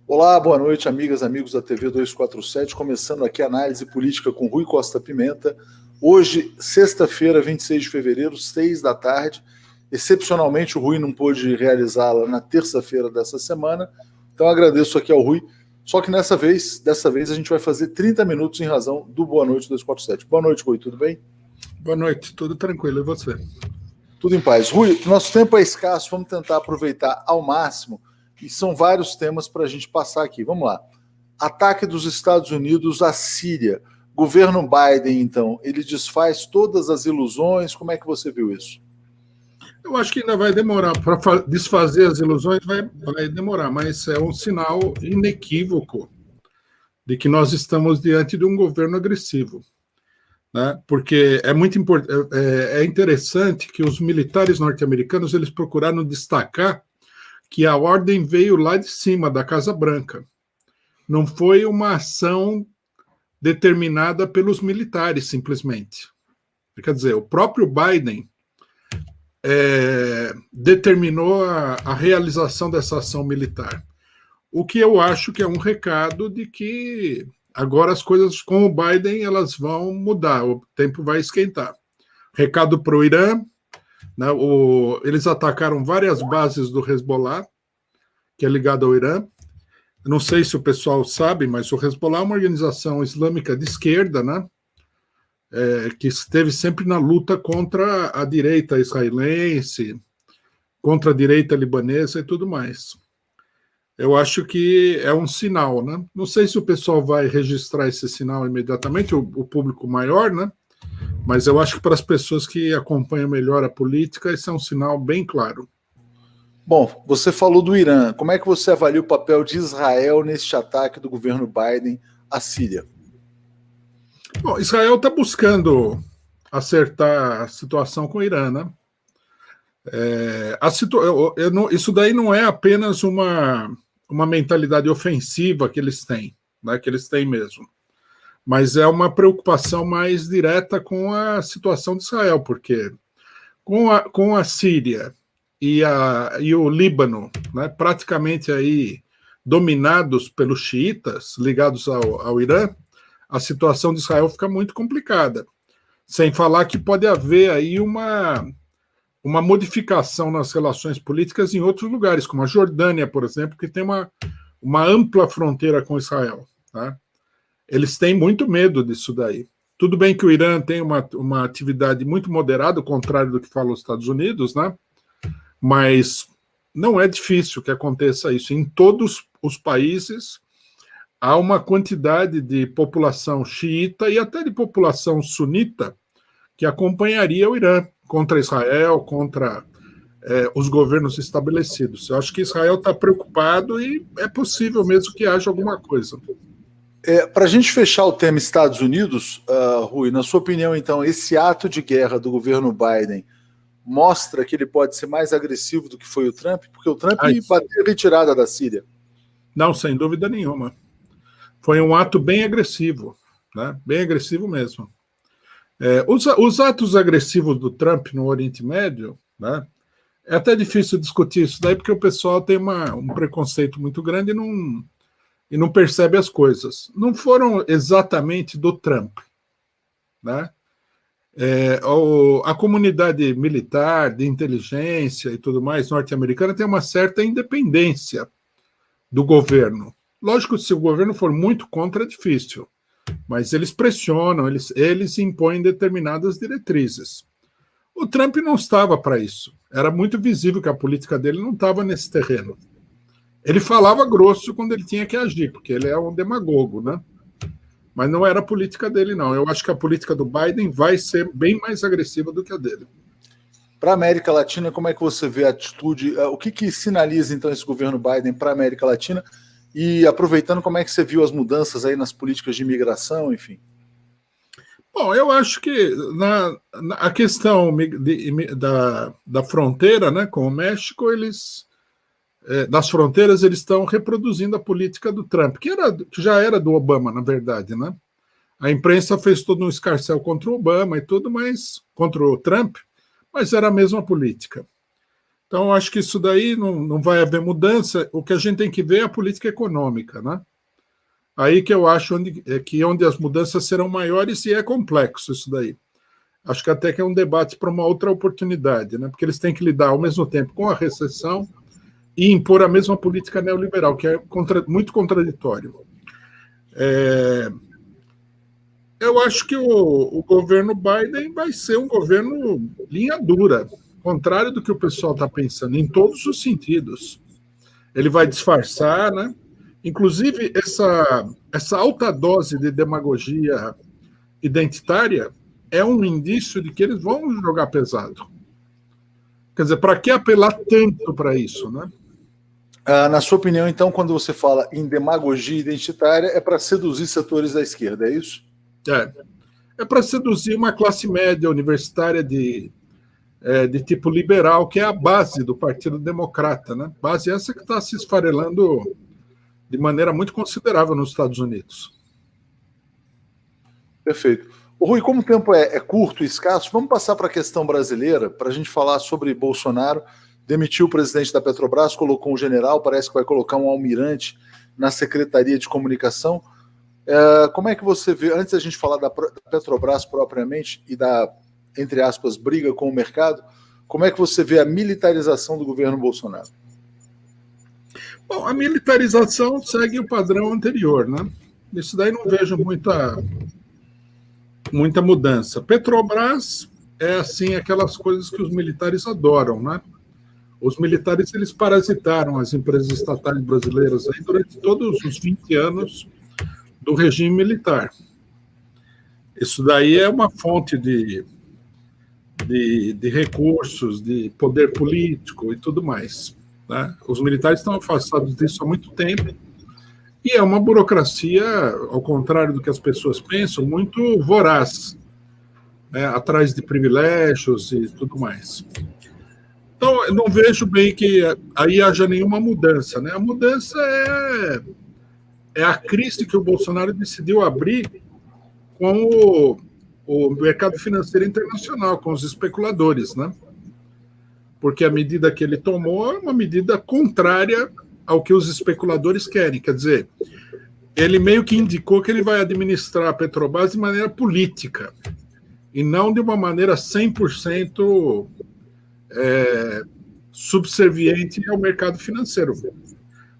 Olá, boa noite, amigas, amigos da TV 247, começando aqui a análise política com Rui Costa Pimenta. Hoje, sexta-feira, 26 de fevereiro, 6 da tarde. Excepcionalmente, o Rui não pôde realizá-la na terça-feira dessa semana, então agradeço aqui ao Rui. Só que dessa vez, a gente vai fazer 30 minutos em razão do Boa Noite 247. Boa noite, Rui, tudo bem? Boa noite, tudo tranquilo, e você? Tudo em paz. Rui, nosso tempo é escasso, vamos tentar aproveitar ao máximo, e são vários temas para a gente passar aqui. Vamos lá. Ataque dos Estados Unidos à Síria. Governo Biden, então, ele desfaz todas as ilusões. Como é que você viu isso? Eu acho que ainda vai demorar para desfazer as ilusões, vai demorar, mas é um sinal inequívoco de que nós estamos diante de um governo agressivo, né? Porque é muito é interessante que os militares norte-americanos eles procuraram destacar que a ordem veio lá de cima da Casa Branca. Não foi uma ação determinada pelos militares, simplesmente. Quer dizer, o próprio Biden determinou a realização dessa ação militar. O que eu acho que é um recado de que agora as coisas com o Biden elas vão mudar, o tempo vai esquentar. Recado para o Irã, né, eles atacaram várias bases do Hezbollah, que é ligado ao Irã. Não sei se o pessoal sabe, mas o Hezbollah é uma organização islâmica de esquerda, né? Que esteve sempre na luta contra a direita israelense, contra a direita libanesa e tudo mais. Eu acho que é um sinal, né? Não sei se o pessoal vai registrar esse sinal imediatamente, o público maior, né? Mas eu acho que para as pessoas que acompanham melhor a política, esse é um sinal bem claro. Bom, você falou do Irã. Como é que você avalia o papel de Israel neste ataque do governo Biden à Síria? Bom, Israel está buscando acertar a situação com o Irã, né? Isso daí não é apenas uma mentalidade ofensiva que eles têm, né, que eles têm mesmo, mas é uma preocupação mais direta com a situação de Israel, porque com a Síria e o Líbano, né, praticamente aí dominados pelos xiitas, ligados ao Irã, a situação de Israel fica muito complicada. Sem falar que pode haver aí uma modificação nas relações políticas em outros lugares, como a Jordânia, por exemplo, que tem uma ampla fronteira com Israel. Tá? Eles têm muito medo disso daí. Tudo bem que o Irã tem uma atividade muito moderada, ao contrário do que falam os Estados Unidos, né? Mas não é difícil que aconteça isso. Em todos os países, há uma quantidade de população xiita e até de população sunita que acompanharia o Irã contra Israel, contra os governos estabelecidos. Eu acho que Israel está preocupado e é possível mesmo que haja alguma coisa. Para a gente fechar o tema Estados Unidos, Rui, na sua opinião, então, esse ato de guerra do governo Biden mostra que ele pode ser mais agressivo do que foi o Trump? Porque o Trump bateu a retirada da Síria. Não, sem dúvida nenhuma. Foi um ato bem agressivo, né? Bem agressivo mesmo. Os atos agressivos do Trump no Oriente Médio, né? É até difícil discutir isso daí, porque o pessoal tem um preconceito muito grande e não percebe as coisas. Não foram exatamente do Trump, né? A comunidade militar, de inteligência e tudo mais norte-americana tem uma certa independência do governo. Lógico, se o governo for muito contra, é difícil, mas eles pressionam, eles impõem determinadas diretrizes. O Trump não estava para isso. Era muito visível que a política dele não estava nesse terreno. Ele falava grosso quando ele tinha que agir, porque ele é um demagogo, né? Mas não era a política dele, não. Eu acho que a política do Biden vai ser bem mais agressiva do que a dele. Para a América Latina, como é que você vê a atitude? O que sinaliza, então, esse governo Biden para a América Latina? E aproveitando, como é que você viu as mudanças aí nas políticas de imigração, enfim? Bom, eu acho que a questão da fronteira, né, com o México, das fronteiras, eles estão reproduzindo a política do Trump, que já era do Obama, na verdade, né? A imprensa fez todo um escarcéu contra o Obama e tudo, mas contra o Trump, mas era a mesma política. Então, eu acho que isso daí não vai haver mudança. O que a gente tem que ver é a política econômica, né? Aí que eu acho onde as mudanças serão maiores, e é complexo isso daí. Acho que até que é um debate para uma outra oportunidade, né? Porque eles têm que lidar ao mesmo tempo com a recessão e impor a mesma política neoliberal, que é muito contraditório. Eu acho que o governo Biden vai ser um governo linha dura, contrário do que o pessoal está pensando, em todos os sentidos. Ele vai disfarçar, né? Inclusive, essa alta dose de demagogia identitária é um indício de que eles vão jogar pesado. Quer dizer, para que apelar tanto para isso, né? Na sua opinião, então, quando você fala em demagogia identitária, é para seduzir setores da esquerda, é isso? É para seduzir uma classe média universitária de tipo liberal, que é a base do Partido Democrata, né? Base essa que está se esfarelando de maneira muito considerável nos Estados Unidos. Perfeito. Rui, como o tempo é curto e escasso, vamos passar para a questão brasileira, para a gente falar sobre Bolsonaro. Demitiu o presidente da Petrobras, colocou um general, parece que vai colocar um almirante na Secretaria de Comunicação. Como é que você vê, antes da gente falar da Petrobras propriamente e da, entre aspas, briga com o mercado, como é que você vê a militarização do governo Bolsonaro? Bom, a militarização segue o padrão anterior, né? Isso daí não vejo muita mudança. Petrobras é, assim, aquelas coisas que os militares adoram, né? Os militares, eles parasitaram as empresas estatais brasileiras aí durante todos os 20 anos do regime militar. Isso daí é uma fonte de recursos, de poder político e tudo mais, né? Os militares estão afastados disso há muito tempo, e é uma burocracia, ao contrário do que as pessoas pensam, muito voraz, né? Atrás de privilégios e tudo mais. Então, eu não vejo bem que aí haja nenhuma mudança, né? A mudança é a crise que o Bolsonaro decidiu abrir com o mercado financeiro internacional, com os especuladores, né? Porque a medida que ele tomou é uma medida contrária ao que os especuladores querem. Quer dizer, ele meio que indicou que ele vai administrar a Petrobras de maneira política e não de uma maneira 100% subserviente ao mercado financeiro.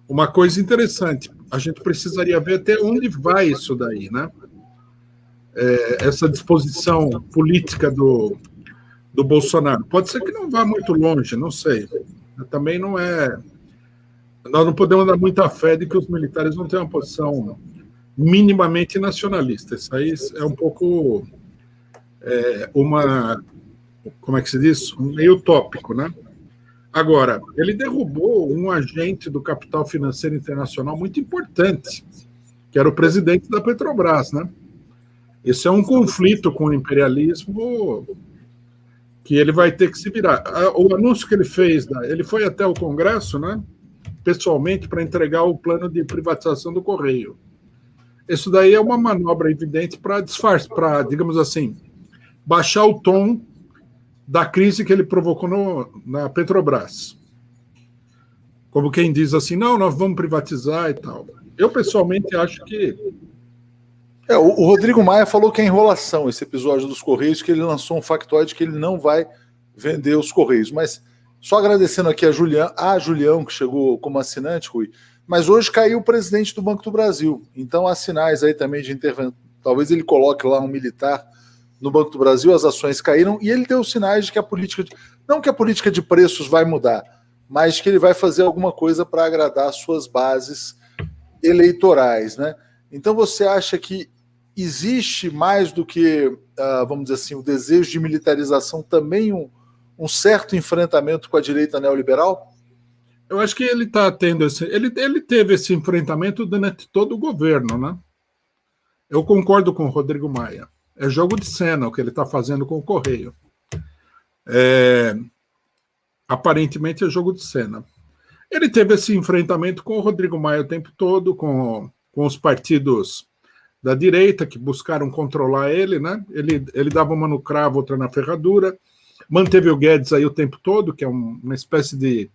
Uma coisa interessante, a gente precisaria ver até onde vai isso daí, né? Essa disposição política do Bolsonaro. Pode ser que não vá muito longe, não sei. Também não é... Nós não podemos dar muita fé de que os militares vão ter uma posição minimamente nacionalista. Isso aí é um pouco como é que se diz? Meio utópico, né? Agora, ele derrubou um agente do capital financeiro internacional muito importante, que era o presidente da Petrobras, né? Esse é um conflito com o imperialismo que ele vai ter que se virar. O anúncio que ele fez, ele foi até o Congresso, né? Pessoalmente, para entregar o plano de privatização do Correio. Isso daí é uma manobra evidente para disfarçar, para, digamos assim, baixar o tom da crise que ele provocou na Petrobras. Como quem diz assim, não, nós vamos privatizar e tal. Eu, pessoalmente, acho que... O Rodrigo Maia falou que é enrolação esse episódio dos Correios, que ele lançou um factoide que ele não vai vender os Correios. Mas só agradecendo aqui a Julião, que chegou como assinante, Rui, mas hoje caiu o presidente do Banco do Brasil. Então há sinais aí também de intervenção. Talvez ele coloque lá um militar no Banco do Brasil, as ações caíram, e ele deu sinais de que não que a política de preços vai mudar, mas que ele vai fazer alguma coisa para agradar as suas bases eleitorais, né? Então você acha que existe mais do que, vamos dizer assim, o desejo de militarização, também um certo enfrentamento com a direita neoliberal? Eu acho que ele está tendo ele teve esse enfrentamento durante todo o governo, né? Eu concordo com o Rodrigo Maia. É jogo de cena o que ele está fazendo com o Correio. Aparentemente é jogo de cena. Ele teve esse enfrentamento com o Rodrigo Maia o tempo todo, com os partidos da direita que buscaram controlar ele, né? Ele dava uma no cravo, outra na ferradura. manteve o Guedes aí o tempo todo, que é uma espécie de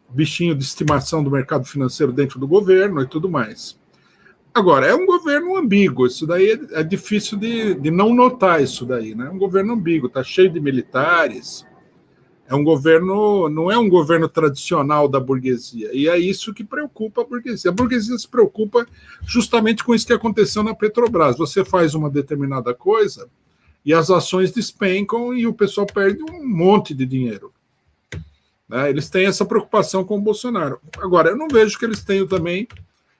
bichinho de estimação do mercado financeiro dentro do governo e tudo mais. Agora, é um governo ambíguo, isso daí é difícil de não notar isso daí, né? É um governo ambíguo, está cheio de militares, é um governo, não é um governo tradicional da burguesia, e é isso que preocupa a burguesia. A burguesia se preocupa justamente com isso que aconteceu na Petrobras. Você faz uma determinada coisa e as ações despencam e o pessoal perde um monte de dinheiro. Né? Eles têm essa preocupação com o Bolsonaro. Agora, eu não vejo que eles tenham também.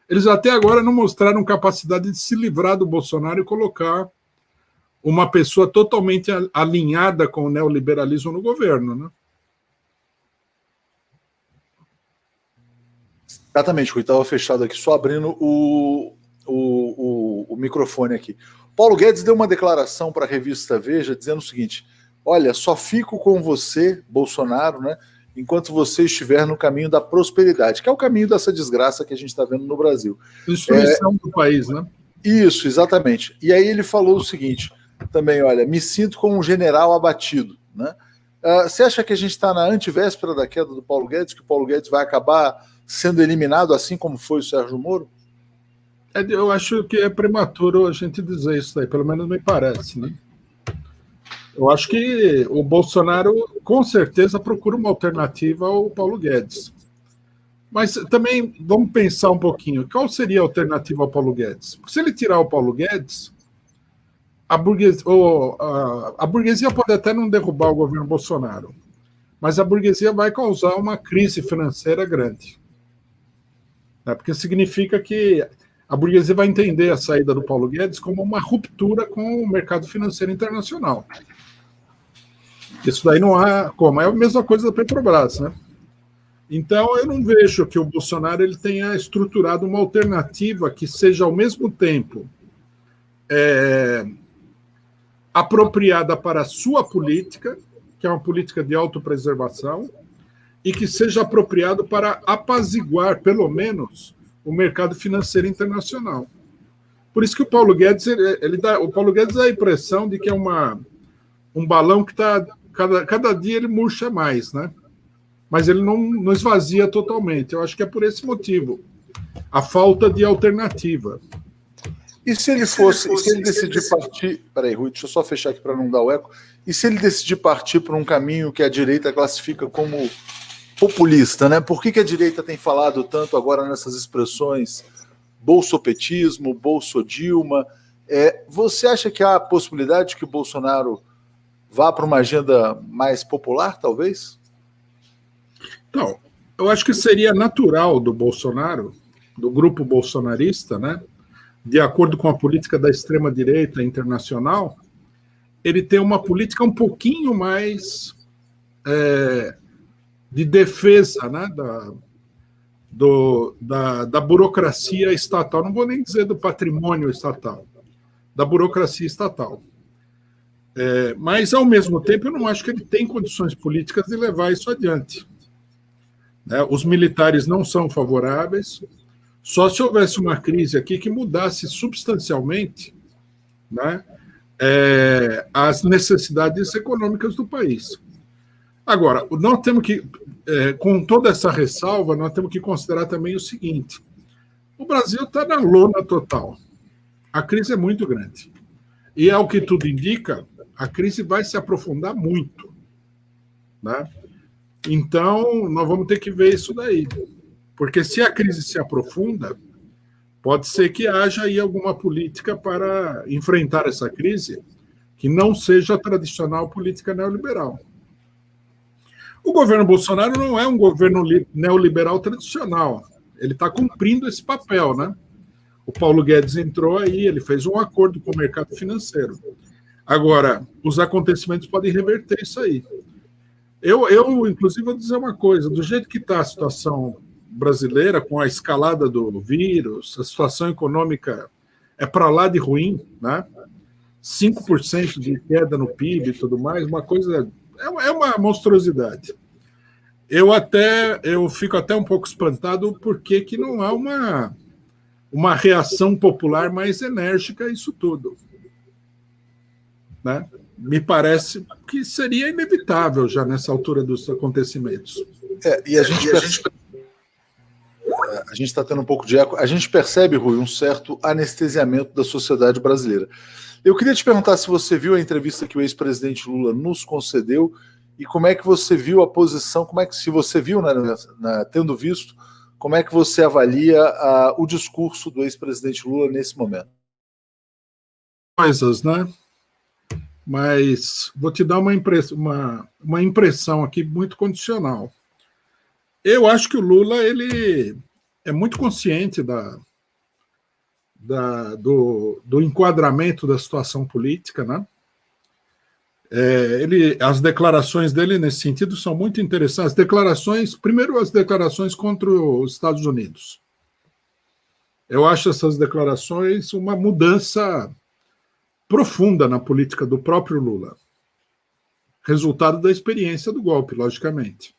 Eles até agora não mostraram capacidade de se livrar do Bolsonaro e colocar uma pessoa totalmente alinhada com o neoliberalismo no governo. Né? Exatamente, Rui, estava fechado aqui, só abrindo o microfone aqui. Paulo Guedes deu uma declaração para a revista Veja dizendo o seguinte: olha, só fico com você, Bolsonaro, né, enquanto você estiver no caminho da prosperidade, que é o caminho dessa desgraça que a gente está vendo no Brasil. Destruição do país, né? Isso, exatamente. E aí ele falou o seguinte também: olha, me sinto como um general abatido. Né? Você acha que a gente está na antivéspera da queda do Paulo Guedes, que o Paulo Guedes vai acabar sendo eliminado assim como foi o Sérgio Moro? Eu acho que é prematuro a gente dizer isso aí, pelo menos me parece, né? Eu acho que o Bolsonaro, com certeza, procura uma alternativa ao Paulo Guedes. Mas também, vamos pensar um pouquinho, qual seria a alternativa ao Paulo Guedes? Porque se ele tirar o Paulo Guedes, a burguesia pode até não derrubar o governo Bolsonaro, mas a burguesia vai causar uma crise financeira grande. Né? Porque significa que a burguesia vai entender a saída do Paulo Guedes como uma ruptura com o mercado financeiro internacional. Isso daí não há como. É a mesma coisa da Petrobras, né? Então, eu não vejo que o Bolsonaro ele tenha estruturado uma alternativa que seja, ao mesmo tempo, apropriada para a sua política, que é uma política de autopreservação, e que seja apropriado para apaziguar, pelo menos, o mercado financeiro internacional. Por isso que o Paulo Guedes, o Paulo Guedes dá a impressão de que é um balão que está, cada dia ele murcha mais, né? Mas ele não esvazia totalmente. Eu acho que é por esse motivo. A falta de alternativa. E se ele decidir partir... Peraí, Rui, deixa eu só fechar aqui para não dar o eco. E se ele decidir partir por um caminho que a direita classifica como populista, né? Por que a direita tem falado tanto agora nessas expressões bolsopetismo, bolsodilma? Você acha que há a possibilidade de que o Bolsonaro vá para uma agenda mais popular, talvez? Não, eu acho que seria natural do Bolsonaro, do grupo bolsonarista, né, de acordo com a política da extrema-direita internacional, ele ter uma política um pouquinho mais de defesa, né, da burocracia estatal. Não vou nem dizer do patrimônio estatal, da burocracia estatal. Mas, ao mesmo tempo, eu não acho que ele tem condições políticas de levar isso adiante. Os militares não são favoráveis, só se houvesse uma crise aqui que mudasse substancialmente, né, as necessidades econômicas do país. Agora, nós temos que, com toda essa ressalva, nós temos que considerar também o seguinte: o Brasil está na lona total. A crise é muito grande. E, ao que tudo indica, a crise vai se aprofundar muito. Né? Então, nós vamos ter que ver isso daí. Porque se a crise se aprofunda, pode ser que haja aí alguma política para enfrentar essa crise que não seja a tradicional política neoliberal. O governo Bolsonaro não é um governo neoliberal tradicional. Ele está cumprindo esse papel, né? O Paulo Guedes entrou aí, ele fez um acordo com o mercado financeiro. Agora, os acontecimentos podem reverter isso aí. Eu, inclusive, vou dizer uma coisa: do jeito que está a situação brasileira, com a escalada do vírus, a situação econômica é para lá de ruim, né? 5% de queda no PIB e tudo mais, uma coisa, é uma monstruosidade. Eu fico até um pouco espantado porque que não há uma reação popular mais enérgica a isso tudo. né? Me parece que seria inevitável já nessa altura dos acontecimentos. E a gente está tendo um pouco de eco. A gente percebe, Rui, um certo anestesiamento da sociedade brasileira. Eu queria te perguntar se você viu a entrevista que o ex-presidente Lula nos concedeu e como é que você viu a posição, se você viu, tendo visto, como é que você avalia o discurso do ex-presidente Lula nesse momento? Coisas, né? Mas vou te dar uma impressão aqui muito condicional. Eu acho que o Lula ele é muito consciente do enquadramento da situação política, né? As declarações dele nesse sentido são muito interessantes. Primeiro, as declarações contra os Estados Unidos. Eu acho essas declarações uma mudança profunda na política do próprio Lula. Resultado da experiência do golpe, logicamente.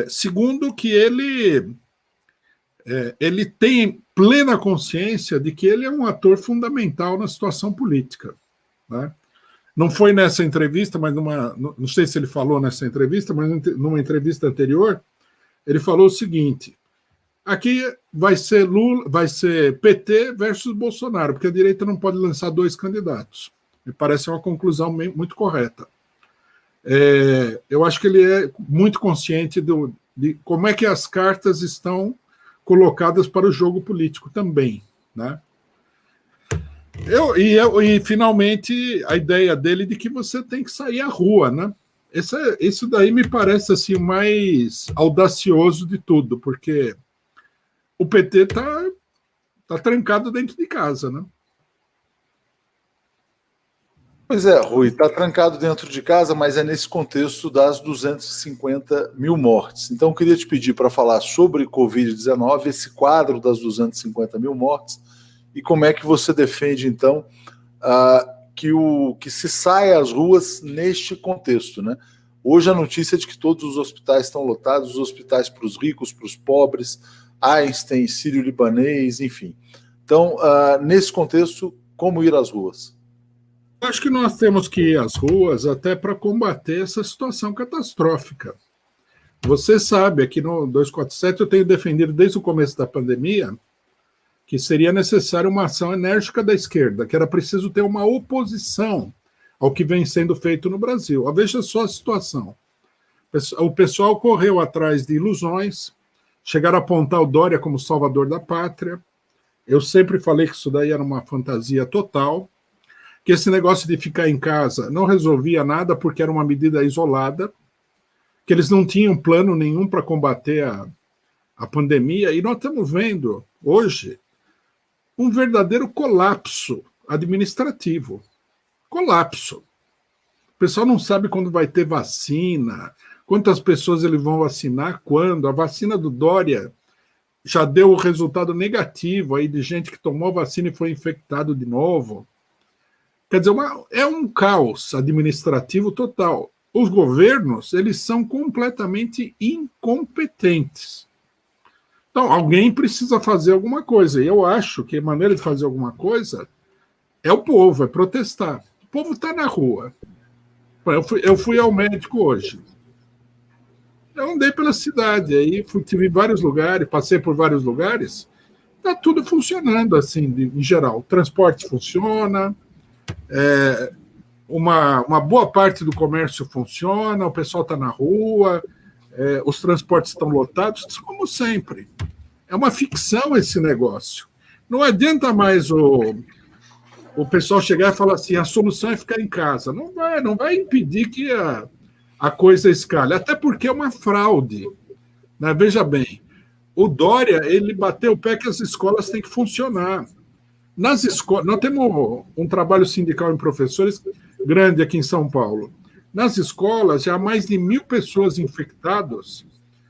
Segundo, que ele tem plena consciência de que ele é um ator fundamental na situação política, né? Não foi nessa entrevista, mas não sei se ele falou nessa entrevista, mas numa entrevista anterior, ele falou o seguinte: aqui vai ser PT versus Bolsonaro, porque a direita não pode lançar dois candidatos. Me parece uma conclusão muito correta. Eu acho que ele é muito consciente de como é que as cartas estão colocadas para o jogo político também, né? E finalmente a ideia dele de que você tem que sair à rua, né? Isso daí me parece assim o mais audacioso de tudo, porque o PT tá trancado dentro de casa, né? Pois é, Rui, está trancado dentro de casa, mas é nesse contexto das 250 mil mortes. Então, eu queria te pedir para falar sobre Covid-19, esse quadro das 250 mil mortes, e como é que você defende, então, que se saia às ruas neste contexto, né? Hoje a notícia é de que todos os hospitais estão lotados, os hospitais para os ricos, para os pobres, Einstein, sírio-libanês, enfim. Então, nesse contexto, como ir às ruas? Acho que nós temos que ir às ruas até para combater essa situação catastrófica. Você sabe, aqui no 247 eu tenho defendido desde o começo da pandemia que seria necessária uma ação enérgica da esquerda, que era preciso ter uma oposição ao que vem sendo feito no Brasil. Veja só a situação. O pessoal correu atrás de ilusões, chegaram a apontar o Dória como salvador da pátria. Eu sempre falei que isso daí era uma fantasia total, que esse negócio de ficar em casa não resolvia nada porque era uma medida isolada, que eles não tinham plano nenhum para combater a pandemia, e nós estamos vendo hoje um verdadeiro colapso administrativo. Colapso. O pessoal não sabe quando vai ter vacina, quantas pessoas eles vão vacinar, quando. A vacina do Dória já deu o resultado negativo aí de gente que tomou vacina e foi infectado de novo. Quer dizer, é um caos administrativo total. Os governos, eles são completamente incompetentes. Então, alguém precisa fazer alguma coisa. E eu acho que a maneira de fazer alguma coisa é o povo, é protestar. O povo está na rua. Eu fui ao médico hoje. Eu andei pela cidade, aí tive vários lugares, passei por vários lugares, está tudo funcionando assim, em geral. O transporte funciona, uma boa parte do comércio funciona, o pessoal está na rua, os transportes estão lotados, como sempre. É uma ficção esse negócio. Não adianta mais o pessoal chegar e falar assim, a solução é ficar em casa. Não vai impedir que a coisa escale, até porque é uma fraude, né? Veja bem, o Dória, ele bateu o pé que as escolas têm que funcionar. Nas escolas, nós temos um trabalho sindical em professores grande aqui em São Paulo. Nas escolas, já há mais de 1.000 pessoas infectadas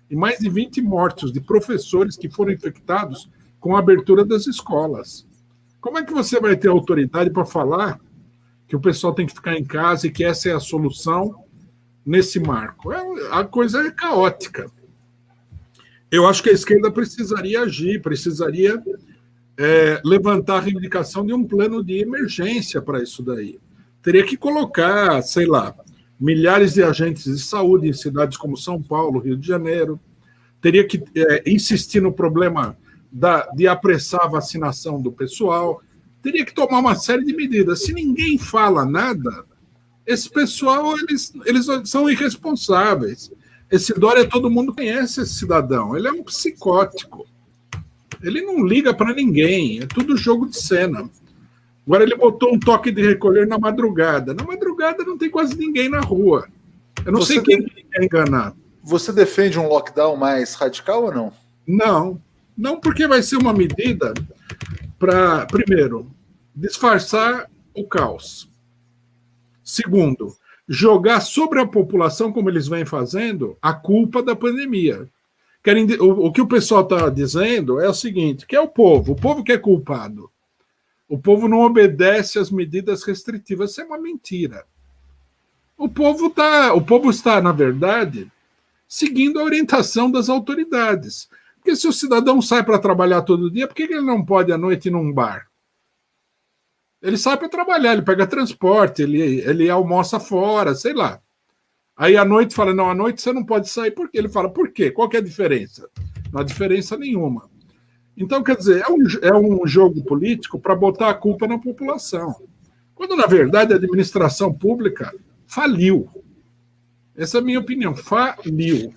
e mais de 20 mortos de professores que foram infectados com a abertura das escolas. Como é que você vai ter autoridade para falar que o pessoal tem que ficar em casa e que essa é a solução nesse marco? A coisa é caótica. Eu acho que a esquerda precisaria agir, precisaria levantar a reivindicação de um plano de emergência para isso daí. teria que colocar, sei lá, milhares de agentes de saúde em cidades como São Paulo, Rio de Janeiro, teria que insistir no problema de apressar a vacinação do pessoal, teria que tomar uma série de medidas. Se ninguém fala nada, esse pessoal, eles são irresponsáveis. Esse Dória, todo mundo conhece esse cidadão, ele é um psicótico. Ele não liga para ninguém, é tudo jogo de cena. Agora ele botou um toque de recolher na madrugada. Na madrugada não tem quase ninguém na rua. Eu não sei quem quer enganar. Você defende um lockdown mais radical ou não? Não porque vai ser uma medida para, primeiro, disfarçar o caos. Segundo, jogar sobre a população, como eles vêm fazendo, a culpa da pandemia. O que o pessoal está dizendo é o seguinte, que é o povo que é culpado. O povo não obedece às medidas restritivas. Isso é uma mentira. O povo está, na verdade, seguindo a orientação das autoridades. Porque se o cidadão sai para trabalhar todo dia, por que ele não pode à noite ir num bar? Ele sai para trabalhar, ele pega transporte, ele almoça fora, sei lá. Aí à noite fala, não, à noite você não pode sair. Por quê? Ele fala, por quê? Qual que é a diferença? Não há diferença nenhuma. Então, quer dizer, é um jogo político para botar a culpa na população. Quando, na verdade, a administração pública faliu. Essa é a minha opinião, faliu.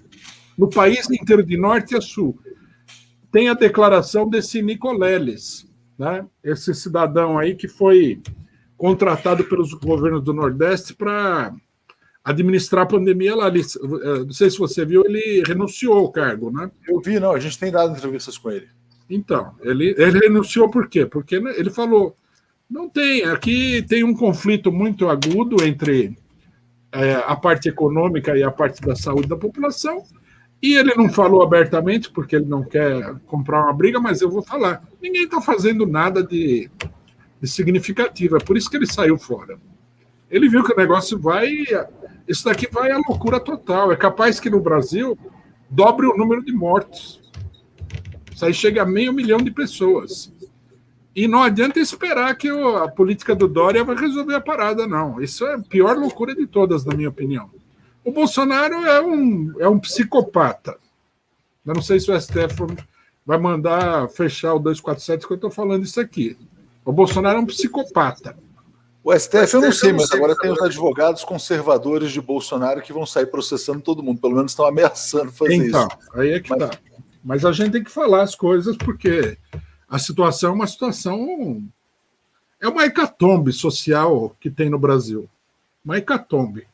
No país inteiro, de norte a sul. Tem a declaração desse Nicoleles, né? Esse cidadão aí que foi contratado pelos governos do Nordeste para administrar a pandemia lá. Não sei se você viu, ele renunciou ao cargo, né? Eu vi, não, a gente tem dado entrevistas com ele. Então, ele renunciou por quê? Porque ele falou, aqui tem um conflito muito agudo entre a parte econômica e a parte da saúde da população, e ele não falou abertamente, porque ele não quer comprar uma briga, mas eu vou falar. Ninguém está fazendo nada de significativo, é por isso que ele saiu fora. Ele viu que o negócio isso daqui vai à loucura total. É capaz que no Brasil dobre o número de mortos. Isso aí chega a 500 mil de pessoas. E não adianta esperar que a política do Dória vai resolver a parada, não. Isso é a pior loucura de todas, na minha opinião. O Bolsonaro é um psicopata. Eu não sei se o STF vai mandar fechar o 247, que eu estou falando isso aqui. O Bolsonaro é um psicopata. O STF eu não sei, mas agora tem os advogados conservadores de Bolsonaro que vão sair processando todo mundo. Pelo menos estão ameaçando fazer isso. Então, aí é que tá. Mas a gente tem que falar as coisas porque a situação é uma situação... É uma hecatombe social que tem no Brasil. Uma hecatombe.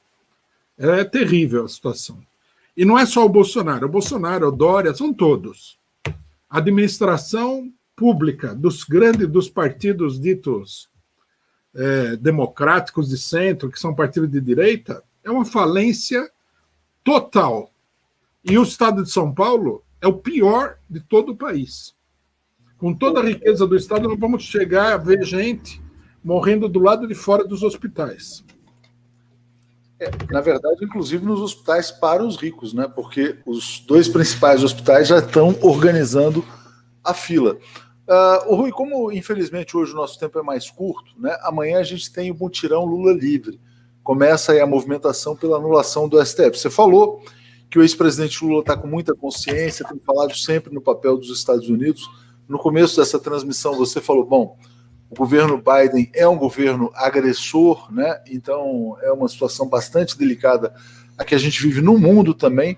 É terrível a situação. E não é só o Bolsonaro. O Bolsonaro, o Dória, são todos. A administração pública dos partidos ditos democráticos de centro, que são partidos de direita, é uma falência total. E o Estado de São Paulo é o pior de todo o país. Com toda a riqueza do Estado, nós vamos chegar a ver gente morrendo do lado de fora dos hospitais. Na verdade, inclusive nos hospitais para os ricos, né? Porque os dois principais hospitais já estão organizando a fila. Rui, como infelizmente hoje o nosso tempo é mais curto, né? Amanhã a gente tem o mutirão Lula livre. Começa aí a movimentação pela anulação do STF. Você falou que o ex-presidente Lula está com muita consciência, tem falado sempre no papel dos Estados Unidos. No começo dessa transmissão você falou, bom, o governo Biden é um governo agressor, né? Então é uma situação bastante delicada a que a gente vive no mundo também.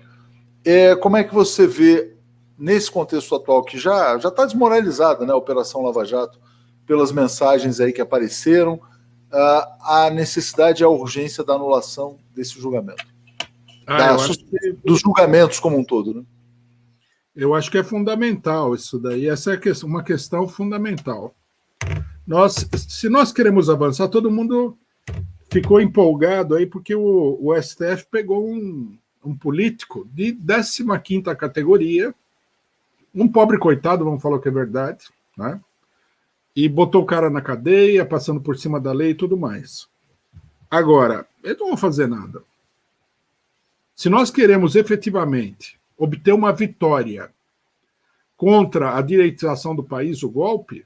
Como é que você vê, nesse contexto atual, que já está desmoralizada, né, a Operação Lava Jato, pelas mensagens aí que apareceram, a necessidade e a urgência da anulação desse julgamento? Dos julgamentos como um todo, né? Eu acho que é fundamental isso daí. Essa é uma questão fundamental. Se nós queremos avançar, todo mundo ficou empolgado aí porque o STF pegou um político de 15ª categoria, um pobre coitado, vamos falar que é verdade, né? E botou o cara na cadeia, passando por cima da lei e tudo mais. Agora, eles não vão fazer nada. Se nós queremos efetivamente obter uma vitória contra a direitização do país, o golpe,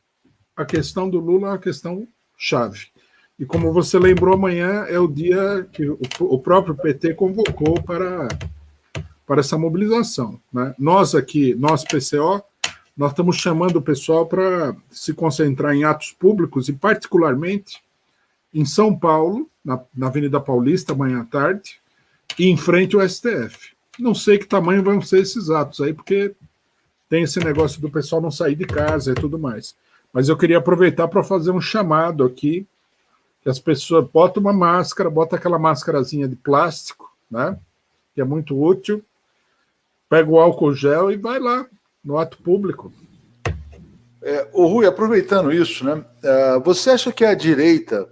a questão do Lula é uma questão chave. E como você lembrou, amanhã é o dia que o próprio PT convocou para essa mobilização, né? Nós aqui, nós PCO, nós estamos chamando o pessoal para se concentrar em atos públicos e particularmente em São Paulo, na Avenida Paulista, amanhã à tarde, e em frente ao STF. Não sei que tamanho vão ser esses atos aí, porque tem esse negócio do pessoal não sair de casa e tudo mais. Mas eu queria aproveitar para fazer um chamado aqui, que as pessoas botam uma máscara, botam aquela máscarazinha de plástico, né, que é muito útil, pega o álcool gel e vai lá, no ato público. Ô Rui, aproveitando isso, né, você acha que a direita,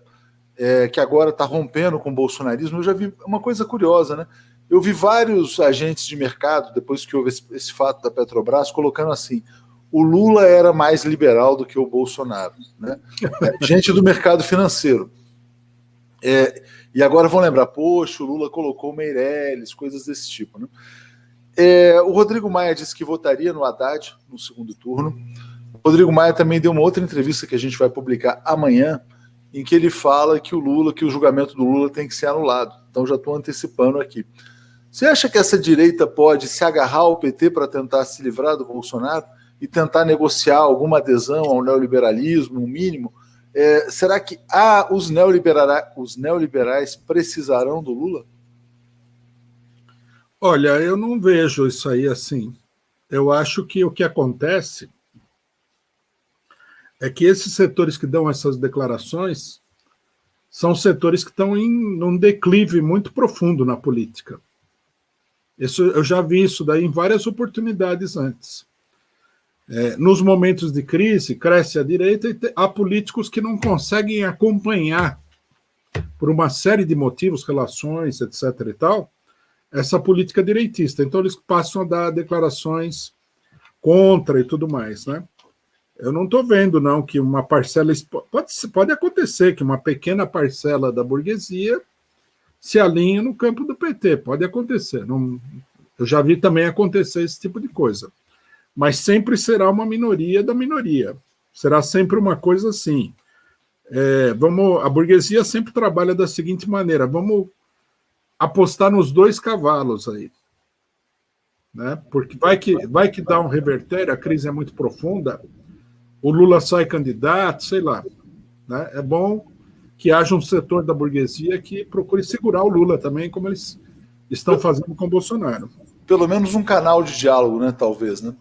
que agora está rompendo com o bolsonarismo, eu já vi uma coisa curiosa, né? Eu vi vários agentes de mercado, depois que houve esse fato da Petrobras, colocando assim, o Lula era mais liberal do que o Bolsonaro, né? Gente do mercado financeiro. E agora vão lembrar, poxa, o Lula colocou o Meirelles, coisas desse tipo, né? O Rodrigo Maia disse que votaria no Haddad no segundo turno. O Rodrigo Maia também deu uma outra entrevista que a gente vai publicar amanhã, em que ele fala que o julgamento do Lula tem que ser anulado. Então já estou antecipando aqui. Você acha que essa direita pode se agarrar ao PT para tentar se livrar do Bolsonaro e tentar negociar alguma adesão ao neoliberalismo, no mínimo? Será que os neoliberais precisarão do Lula? Olha, eu não vejo isso aí assim. Eu acho que o que acontece é que esses setores que dão essas declarações são setores que estão em um declive muito profundo na política. Eu já vi isso daí em várias oportunidades antes. Nos momentos de crise, cresce a direita e há políticos que não conseguem acompanhar, por uma série de motivos, relações, etc. e tal, essa política direitista. Então, eles passam a dar declarações contra e tudo mais, né? Eu não estou vendo, não, que uma parcela... Pode acontecer que uma pequena parcela da burguesia se alinhe no campo do PT. Pode acontecer. Não, eu já vi também acontecer esse tipo de coisa. Mas sempre será uma minoria da minoria. Será sempre uma coisa assim. A burguesia sempre trabalha da seguinte maneira: vamos apostar nos dois cavalos aí, né? Porque vai que dá um revertério, a crise é muito profunda, o Lula sai candidato, sei lá, né? É bom que haja um setor da burguesia que procure segurar o Lula também, como eles estão fazendo com o Bolsonaro. Pelo menos um canal de diálogo, né? Talvez, né?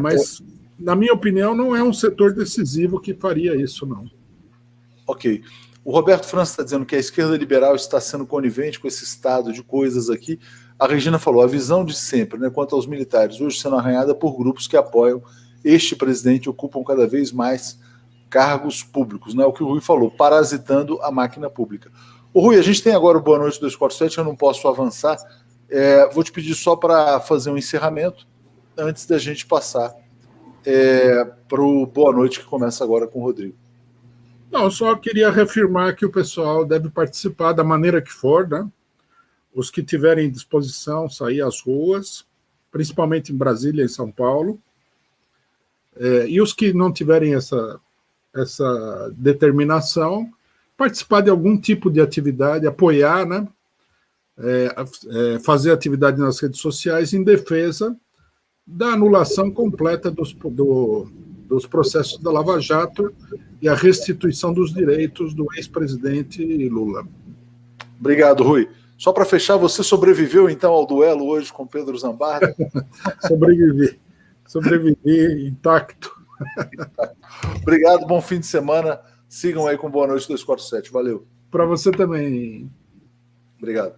Mas, na minha opinião, não é um setor decisivo que faria isso, não. Ok. O Roberto França está dizendo que a esquerda liberal está sendo conivente com esse estado de coisas aqui. A Regina falou, a visão de sempre, né, quanto aos militares, hoje sendo arranhada por grupos que apoiam este presidente e ocupam cada vez mais cargos públicos, né? O que o Rui falou, parasitando a máquina pública. O Rui, a gente tem agora o Boa Noite 247, eu não posso avançar. Vou te pedir só para fazer um encerramento antes da gente passar para o Boa Noite, que começa agora com o Rodrigo. Não, eu só queria reafirmar que o pessoal deve participar da maneira que for, né? Os que tiverem disposição, sair às ruas, principalmente em Brasília e em São Paulo, e os que não tiverem essa determinação, participar de algum tipo de atividade, apoiar, né? Fazer atividade nas redes sociais em defesa da anulação completa dos processos da Lava Jato e a restituição dos direitos do ex-presidente Lula. Obrigado, Rui. Só para fechar, você sobreviveu então ao duelo hoje com Pedro Zambarda? Sobrevivi intacto. Obrigado, bom fim de semana. Sigam aí com Boa Noite 247. Valeu. Para você também. Obrigado.